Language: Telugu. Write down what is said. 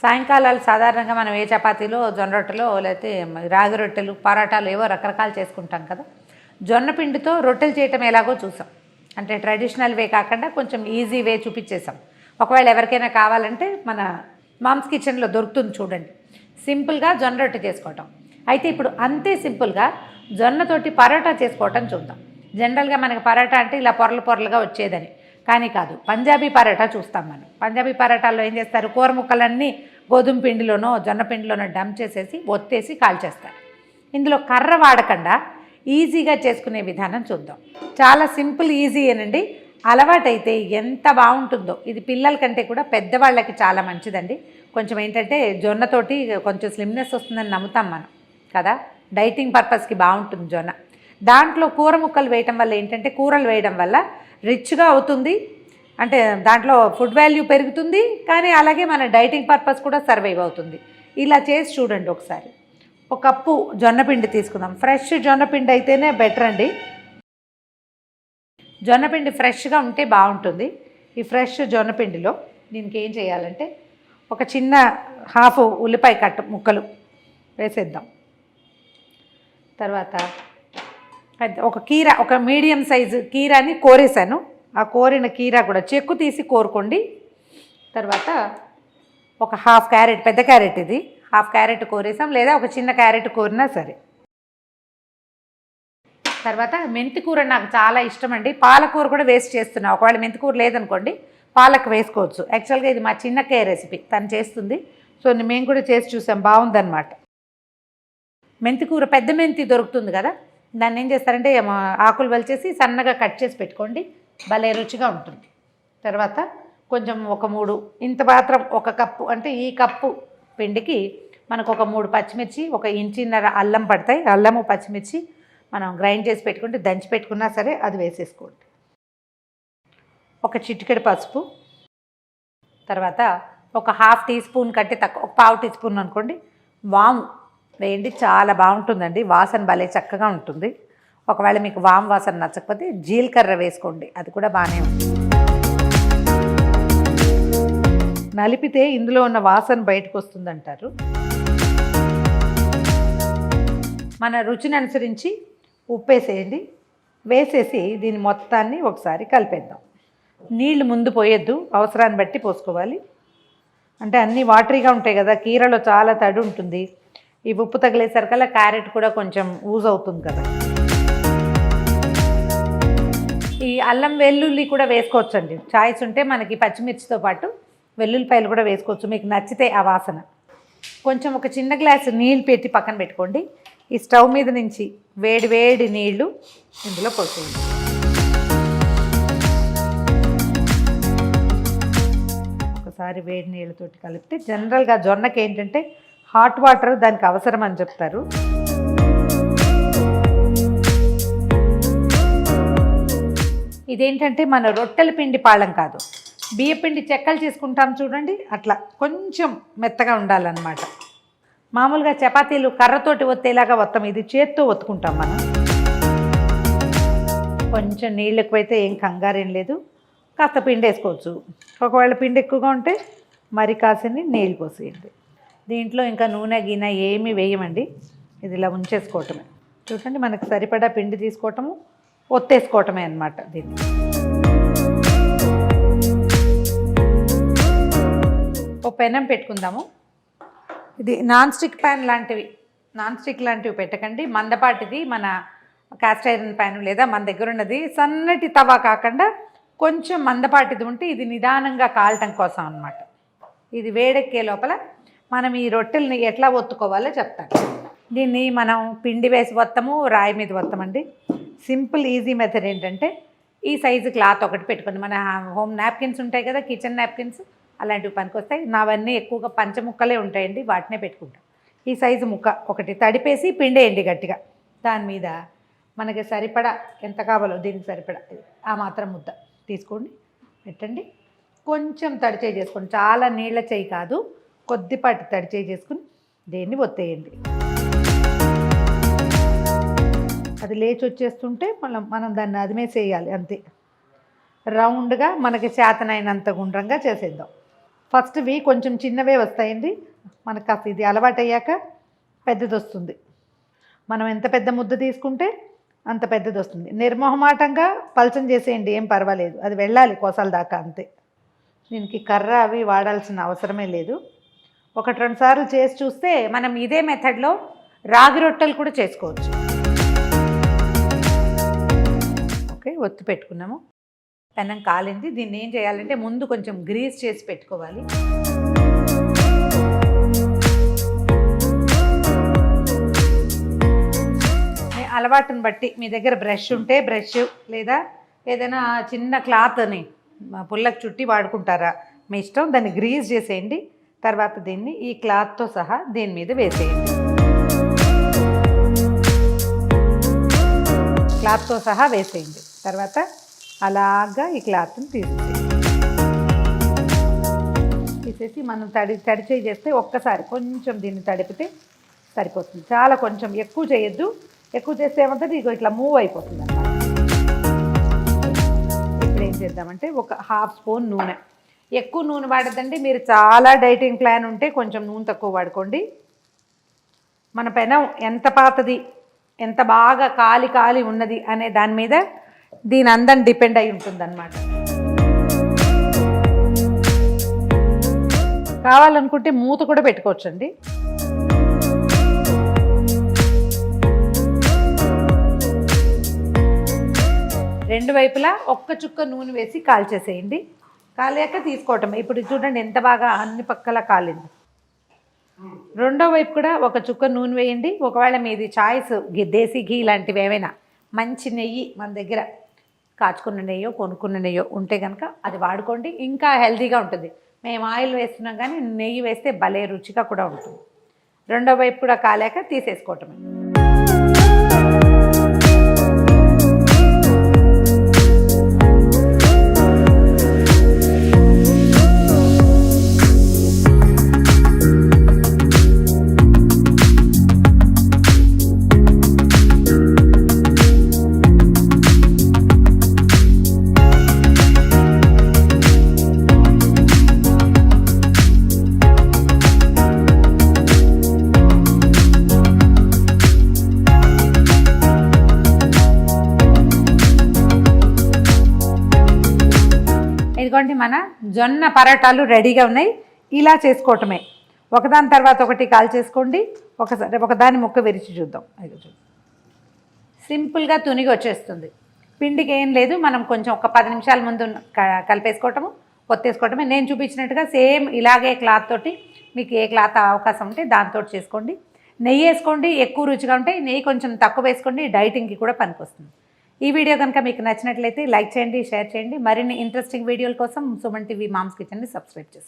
సాయంకాలాలు సాధారణంగా మనం ఏ చపాతీలో జొన్న రొట్టెలో లేకపోతే రాగి రొట్టెలు పరాటాలు ఏవో రకరకాలు చేసుకుంటాం కదా. జొన్న పిండితో రొట్టెలు చేయటం ఎలాగో చూసాం. అంటే ట్రెడిషనల్ వే కాకుండా కొంచెం ఈజీ వే చూపించేసాం. ఒకవేళ ఎవరికైనా కావాలంటే మన మామ్స్ కిచెన్లో దొరుకుతుంది చూడండి. సింపుల్గా జొన్న రొట్టె చేసుకోవటం. అయితే ఇప్పుడు అంతే సింపుల్గా జొన్నతోటి పరోటా చేసుకోవటం చూద్దాం. జనరల్గా మనకి పరోటా అంటే ఇలా పొరలు పొరలుగా వచ్చేదని, కానీ కాదు. పంజాబీ పరోటా చూస్తాం మనం. పంజాబీ పరోటాల్లో ఏం చేస్తారు, కూర ముక్కలన్నీ గోధుమ పిండిలోనో జొన్న పిండిలోనో డంప్ చేసేసి ఒత్తేసి కాల్చేస్తారు. ఇందులో కర్ర వాడకుండా ఈజీగా చేసుకునే విధానం చూద్దాం. చాలా సింపుల్ ఈజీ ఏనండి. అలవాటైతే ఎంత బాగుంటుందో. ఇది పిల్లల కంటే కూడా పెద్దవాళ్ళకి చాలా మంచిదండి. కొంచెం ఏంటంటే జొన్నతోటి కొంచెం స్లిమ్నెస్ వస్తుందని నమ్ముతాం మనం కదా. డైటింగ్ పర్పస్కి బాగుంటుంది జొన్న. దాంట్లో కూర ముక్కలు వేయటం వల్ల ఏంటంటే కూరలు వేయడం వల్ల రిచ్గా అవుతుంది. అంటే దాంట్లో ఫుడ్ వాల్యూ పెరుగుతుంది, కానీ అలాగే మన డైటింగ్ పర్పస్ కూడా సర్వైవ్ అవుతుంది. ఇలా చేసి చూడండి ఒకసారి. ఒక కప్పు జొన్నపిండి తీసుకుందాం. ఫ్రెష్ జొన్నపిండి అయితేనే బెటర్ అండి. జొన్నపిండి ఫ్రెష్గా ఉంటే బాగుంటుంది. ఈ ఫ్రెష్ జొన్నపిండిలో దీనికి ఏం చేయాలంటే ఒక చిన్న హాఫ్ ఉల్లిపాయ కట్ట ముక్కలు వేసేద్దాం. తర్వాత ఒక కీర, ఒక మీడియం సైజు కీరాని కోరేసాను. ఆ కోరిన కీరా కూడా చెక్కు తీసి కోరుకోండి. తర్వాత ఒక హాఫ్ క్యారెట్, పెద్ద క్యారెట్ ఇది, హాఫ్ క్యారెట్ కోరేసాం, లేదా ఒక చిన్న క్యారెట్ కోరినా సరే. తర్వాత మెంతికూర నాకు చాలా ఇష్టం అండి. పాలకూర కూడా వేస్ట్ చేస్తున్నా. ఒకవేళ మెంతికూర లేదనుకోండి పాలకు వేసుకోవచ్చు. యాక్చువల్గా ఇది మా చిన్నకే రెసిపీ, తను చేస్తుంది. సో మేము కూడా చేసి చూసాం, బాగుందన్నమాట. మెంతికూర పెద్ద మెంతి దొరుకుతుంది కదా, దాన్ని ఏం చేస్తారంటే ఆకులు వలిచేసి సన్నగా కట్ చేసి పెట్టుకోండి, భలే రుచిగా ఉంటుంది. తర్వాత కొంచెం ఒక 3 ఇంత మాత్రం, ఒక కప్పు అంటే ఈ కప్పు పిండికి మనకు ఒక 3 పచ్చిమిర్చి, 1 ఇంచున్నర అల్లం పడతాయి. అల్లము పచ్చిమిర్చి మనం గ్రైండ్ చేసి పెట్టుకుంటే, దంచి పెట్టుకున్నా సరే అది వేసేసుకోండి. ఒక చిటికెడు పసుపు, తర్వాత ఒక హాఫ్ టీ స్పూన్ కంటే తక్కువ, ఒక పావు టీ స్పూన్ అనుకోండి వాము వేయండి. చాలా బాగుంటుందండి, వాసన భలే చక్కగా ఉంటుంది. ఒకవేళ మీకు వాము వాసన నచ్చకపోతే జీలకర్ర వేసుకోండి, అది కూడా బాగానే ఉంటుంది. నలిపితే ఇందులో ఉన్న వాసన బయటకు వస్తుందంటారు. మన రుచిని అనుసరించి ఉప్పు వేసేయండి. వేసేసి దీని మొత్తాన్ని ఒకసారి కలిపేద్దాం. నీళ్లు ముందు పోయొద్దు, అవసరాన్ని బట్టి పోసుకోవాలి. అంటే అన్నీ వాటరీగా ఉంటాయి కదా, కీరలో చాలా తడి ఉంటుంది. ఈ ఉప్పు తగిలేసరికల్లా క్యారెట్ కూడా కొంచెం యూజ్ అవుతుంది కదా. ఈ అల్లం వెల్లుల్లి కూడా వేసుకోవచ్చండి. చాయిస్ ఉంటే మనకి పచ్చిమిర్చితో పాటు వెల్లుల్లిపాయలు కూడా వేసుకోవచ్చు, మీకు నచ్చితే ఆ వాసన. కొంచెం ఒక చిన్న గ్లాసు నీళ్ళు పెట్టి పక్కన పెట్టుకోండి. ఈ స్టవ్ మీద నుంచి వేడి వేడి నీళ్లు ఇందులో పోసేయండి. ఒకసారి వేడి నీళ్ళతోటి కలిపితే, జనరల్గా జొన్నకి ఏంటంటే హాట్ వాటర్ దానికి అవసరం అని చెప్తారు. ఇదేంటంటే మన రొట్టెల పిండి పాళం కాదు, బియ్యపిండి చెక్కలు చేసుకుంటాం చూడండి, అట్లా కొంచెం మెత్తగా ఉండాలన్నమాట. మామూలుగా చపాతీలు కర్రతోటి ఒత్తేలాగా ఒత్తం, ఇది చేత్తో ఒత్తుకుంటాం మనం. కొంచెం నీళ్ళు ఎక్కువైతే ఏం కంగారేం లేదు, కాస్త పిండి వేసుకోవచ్చు. ఒకవేళ పిండి ఎక్కువగా ఉంటే మరి కాసిని నీళ్ళు పోసేయండి. దీంట్లో ఇంకా నూనె గిన్నె ఏమీ వేయమండి, ఇది ఇలా ఉంచేసుకోవటమే. చూడండి, మనకు సరిపడా పిండి తీసుకోవటము, ఒత్తేసుకోవటమే అన్నమాట. దీన్ని ఓ పెనం పెట్టుకుందాము. ఇది నాన్ స్టిక్ ప్యాన్ లాంటివి, నాన్ స్టిక్ లాంటివి పెట్టకండి. మందపాటిది మన కాస్ట్ ఐరన్ ప్యాన్, లేదా మన దగ్గర ఉన్నది సన్నటి తవా కాకుండా కొంచెం మందపాటిది ఉంటే ఇది నిదానంగా కాలటం కోసం అన్నమాట. ఇది వేడెక్కే లోపల మనం ఈ రొట్టెల్ని ఎట్లా ఒత్తుకోవాలో చెప్తాను. దీన్ని మనం పిండి వేసి వత్తము, రాయి మీద వత్తమండి. సింపుల్ ఈజీ మెథడ్ ఏంటంటే ఈ సైజు క్లాత్ ఒకటి పెట్టుకోండి. మన హోమ్ నాప్కిన్స్ ఉంటాయి కదా, కిచెన్ నాప్కిన్స్, అలాంటివి పనికొస్తాయి. నావన్నీ ఎక్కువగా పంచముక్కలే ఉంటాయండి, వాటినే పెట్టుకుంటాం. ఈ సైజు ముక్క ఒకటి తడిపేసి పిండేయండి గట్టిగా. దాని మీద మనకి సరిపడా ఎంత కావాలో దీనికి సరిపడా ఆ మాత్రం ముద్ద తీసుకోండి, పెట్టండి. కొంచెం తడి చేయి చేసుకోండి, చాలా నీళ్ళ చేయి కాదు, కొద్దిపాటి తడి చేయి చేసుకుని దీన్ని ఒత్తేయండి. అది లేచి వచ్చేస్తుంటే మనం దాన్ని అదిమేసేయాలి అంతే. రౌండ్గా మనకి చేతనైనంత గుండ్రంగా చేసేద్దాం. ఫస్ట్వి కొంచెం చిన్నవే వస్తాయండి, మనకు కాస్త ఇది అలవాటు అయ్యాక పెద్దది వస్తుంది. మనం ఎంత పెద్ద ముద్ద తీసుకుంటే అంత పెద్దది వస్తుంది. నిర్మోహమాటంగా పలచం చేసేయండి, ఏం పర్వాలేదు, అది వెళ్ళాలి కోసాల దాకా అంతే. దీనికి కర్ర అవి వాడాల్సిన అవసరమే లేదు. 1-2 సార్లు చేసి చూస్తే మనం ఇదే మెథడ్లో రాగి రొట్టెలు కూడా చేసుకోవచ్చు. ఓకే, ఒత్తి పెట్టుకున్నాము. పెనం కాలింది. దీన్ని ఏం చేయాలంటే ముందు కొంచెం గ్రీస్ చేసి పెట్టుకోవాలి. అలవాటుని బట్టి మీ దగ్గర బ్రష్ ఉంటే బ్రష్, లేదా ఏదైనా చిన్న క్లాత్ని పుల్లకు చుట్టి వాడుకుంటారా, మీ ఇష్టం. దాన్ని గ్రీస్ చేసేయండి. తర్వాత దీన్ని ఈ క్లాత్తో సహా దీని మీద వేసేయండి. క్లాత్తో సహా వేసేయండి. తర్వాత అలాగా ఈ క్లాత్ని తీసేసి మనం తడి చేస్తే ఒక్కసారి కొంచెం దీన్ని తడిపితే సరిపోతుంది. చాలా కొంచెం ఎక్కువ చేయొద్దు. ఎక్కువ చేస్తే ఏమంటుంది, ఇగో ఇట్లా మూవ్ అయిపోతుంది అన్నమాట. ఇప్పుడు ఏం చేద్దామంటే 1/2 స్పూన్ నూనె. ఎక్కువ నూనె వాడద్దండి. మీరు చాలా డైటింగ్ ప్లాన్ ఉంటే కొంచెం నూనె తక్కువ వాడుకోండి. మన పెనం ఎంత పాతది, ఎంత బాగా కాలి ఉన్నది అనే దాని మీద దీని అందం డిపెండ్ అయి ఉంటుందన్నమాట. కావాలనుకుంటే మూత కూడా పెట్టుకోవచ్చండి. రెండు వైపులా ఒక్క చుక్క నూనె వేసి కాల్చేసేయండి. కాలాక తీసుకోవటం. ఇప్పుడు చూడండి ఎంత బాగా అన్ని పక్కల కాలింది. రెండో వైపు కూడా ఒక చుక్క నూనె వేయండి. ఒకవేళ మీది చాయిస్ దేశీ ఘీ లాంటివి ఏమైనా, మంచి నెయ్యి మన దగ్గర కాచుకున్న నెయ్యో కొనుక్కున్న నెయ్యో ఉంటే కనుక అది వాడుకోండి, ఇంకా హెల్తీగా ఉంటుంది. మేము ఆయిల్ వేస్తున్నాం కానీ నెయ్యి వేస్తే భలే రుచిగా కూడా ఉంటుంది. రెండో వైపు కూడా కాలాక తీసేసుకోవటమే. ఇదిగోండి మన జొన్న పరాటాలు రెడీగా ఉన్నాయి. ఇలా చేసుకోవటమే. ఒకదాని తర్వాత ఒకటి కాల్ చేసుకోండి. ఒకదాని ముక్క విరిచి చూద్దాం. సింపుల్గా తునిగి వచ్చేస్తుంది. పిండికి ఏం లేదు, మనం కొంచెం ఒక 10 నిమిషాల ముందు కలిపేసుకోవటము, పొత్తేసుకోవటమే. నేను చూపించినట్టుగా సేమ్ ఇలాగే క్లాత్ తోటి మీకు ఏ క్లాత్ అవకాశం ఉంటే దాంతో చేసుకోండి. నెయ్యి వేసుకోండి, ఎక్కువ రుచిగా ఉంటాయి. నెయ్యి కొంచెం తక్కువ వేసుకోండి, డైటింగ్కి కూడా పనికొస్తుంది. ఈ వీడియో కనుక మీకు నచ్చినట్లయితే లైక్ చేయండి, షేర్ చేయండి. మరిన్ని ఇంట్రెస్టింగ్ వీడియోల కోసం సుమన్ టీవీ మామ్స్ కిచెన్ని సబ్స్క్రైబ్ చేసుకోండి.